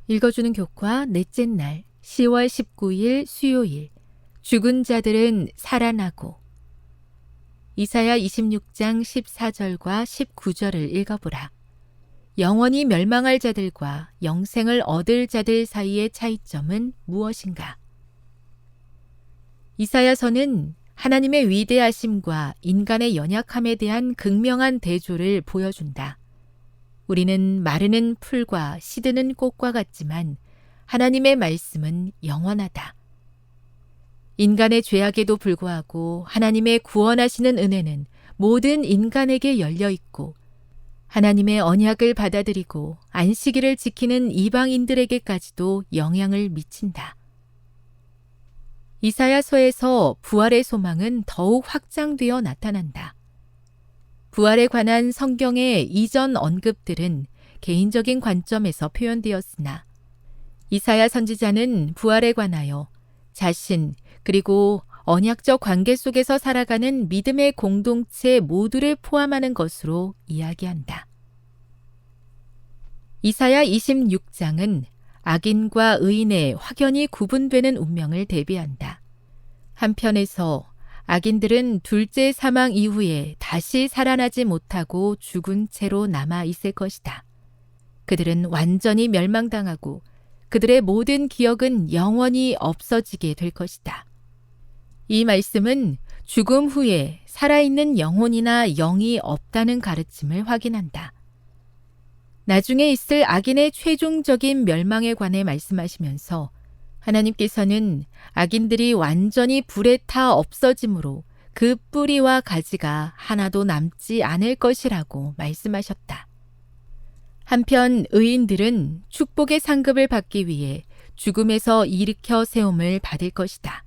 읽어주는 교과 넷째 날 10월 19일 수요일. 죽은 자들은 살아나고. 이사야 26장 14절과 19절을 읽어보라. 영원히 멸망할 자들과 영생을 얻을 자들 사이의 차이점은 무엇인가? 이사야서는 하나님의 위대하심과 인간의 연약함에 대한 극명한 대조를 보여준다. 우리는 마르는 풀과 시드는 꽃과 같지만 하나님의 말씀은 영원하다. 인간의 죄악에도 불구하고 하나님의 구원하시는 은혜는 모든 인간에게 열려 있고 하나님의 언약을 받아들이고 안식일을 지키는 이방인들에게까지도 영향을 미친다. 이사야서에서 부활의 소망은 더욱 확장되어 나타난다. 부활에 관한 성경의 이전 언급들은 개인적인 관점에서 표현되었으나 이사야 선지자는 부활에 관하여 자신 그리고 언약적 관계 속에서 살아가는 믿음의 공동체 모두를 포함하는 것으로 이야기한다. 이사야 26장은 악인과 의인의 확연히 구분되는 운명을 대비한다. 한편에서 악인들은 둘째 사망 이후에 다시 살아나지 못하고 죽은 채로 남아 있을 것이다. 그들은 완전히 멸망당하고 그들의 모든 기억은 영원히 없어지게 될 것이다. 이 말씀은 죽음 후에 살아있는 영혼이나 영이 없다는 가르침을 확인한다. 나중에 있을 악인의 최종적인 멸망에 관해 말씀하시면서 하나님께서는 악인들이 완전히 불에 타 없어짐으로 그 뿌리와 가지가 하나도 남지 않을 것이라고 말씀하셨다. 한편 의인들은 축복의 상급을 받기 위해 죽음에서 일으켜 세움을 받을 것이다.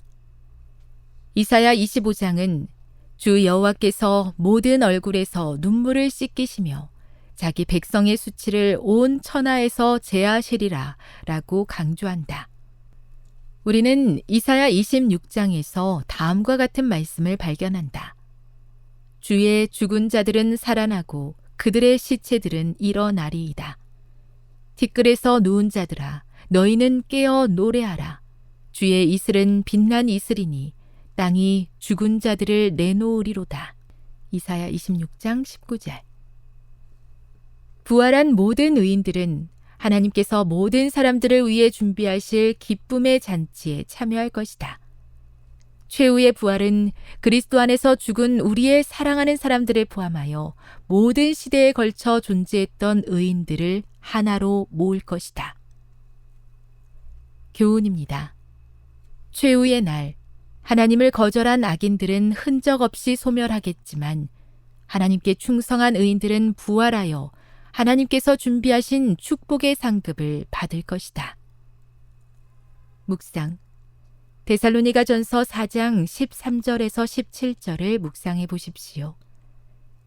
이사야 25장은 주 여호와께서 모든 얼굴에서 눈물을 씻기시며 자기 백성의 수치를 온 천하에서 제하시리라 라고 강조한다. 우리는 이사야 26장에서 다음과 같은 말씀을 발견한다. 주의 죽은 자들은 살아나고 그들의 시체들은 일어나리이다. 티끌에서 누운 자들아, 너희는 깨어 노래하라. 주의 이슬은 빛난 이슬이니 땅이 죽은 자들을 내놓으리로다. 이사야 26장 19절. 부활한 모든 의인들은 하나님께서 모든 사람들을 위해 준비하실 기쁨의 잔치에 참여할 것이다. 최후의 부활은 그리스도 안에서 죽은 우리의 사랑하는 사람들을 포함하여 모든 시대에 걸쳐 존재했던 의인들을 하나로 모을 것이다. 교훈입니다. 최후의 날, 하나님을 거절한 악인들은 흔적 없이 소멸하겠지만 하나님께 충성한 의인들은 부활하여 하나님께서 준비하신 축복의 상급을 받을 것이다. 묵상. 데살로니가전서 4장 13절에서 17절을 묵상해 보십시오.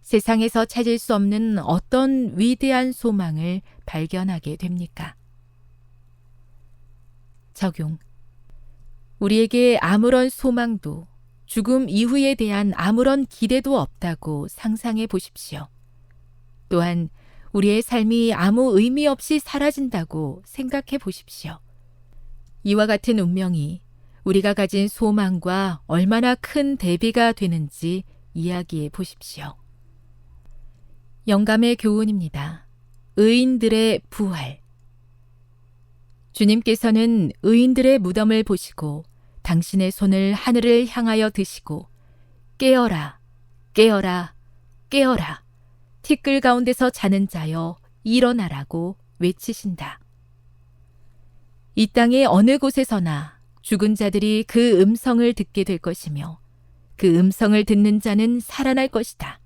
세상에서 찾을 수 없는 어떤 위대한 소망을 발견하게 됩니까? 적용. 우리에게 아무런 소망도 죽음 이후에 대한 아무런 기대도 없다고 상상해 보십시오. 또한 우리의 삶이 아무 의미 없이 사라진다고 생각해 보십시오. 이와 같은 운명이 우리가 가진 소망과 얼마나 큰 대비가 되는지 이야기해 보십시오. 영감의 교훈입니다. 의인들의 부활. 주님께서는 의인들의 무덤을 보시고 당신의 손을 하늘을 향하여 드시고 깨어라, 깨어라, 깨어라. 티끌 가운데서 자는 자여 일어나라고 외치신다. 이 땅의 어느 곳에서나 죽은 자들이 그 음성을 듣게 될 것이며 그 음성을 듣는 자는 살아날 것이다.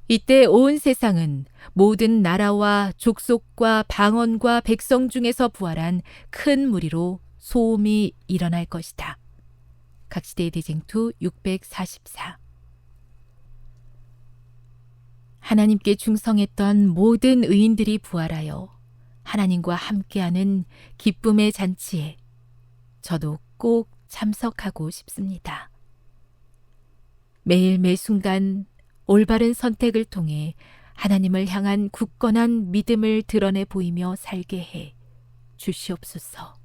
이때 온 세상은 모든 나라와 족속과 방언과 백성 중에서 부활한 큰 무리로 소음이 일어날 것이다. 각시대의 대쟁투 644. 하나님께 충성했던 모든 의인들이 부활하여 하나님과 함께하는 기쁨의 잔치에 저도 꼭 참석하고 싶습니다. 매일 매순간 올바른 선택을 통해 하나님을 향한 굳건한 믿음을 드러내 보이며 살게 해 주시옵소서.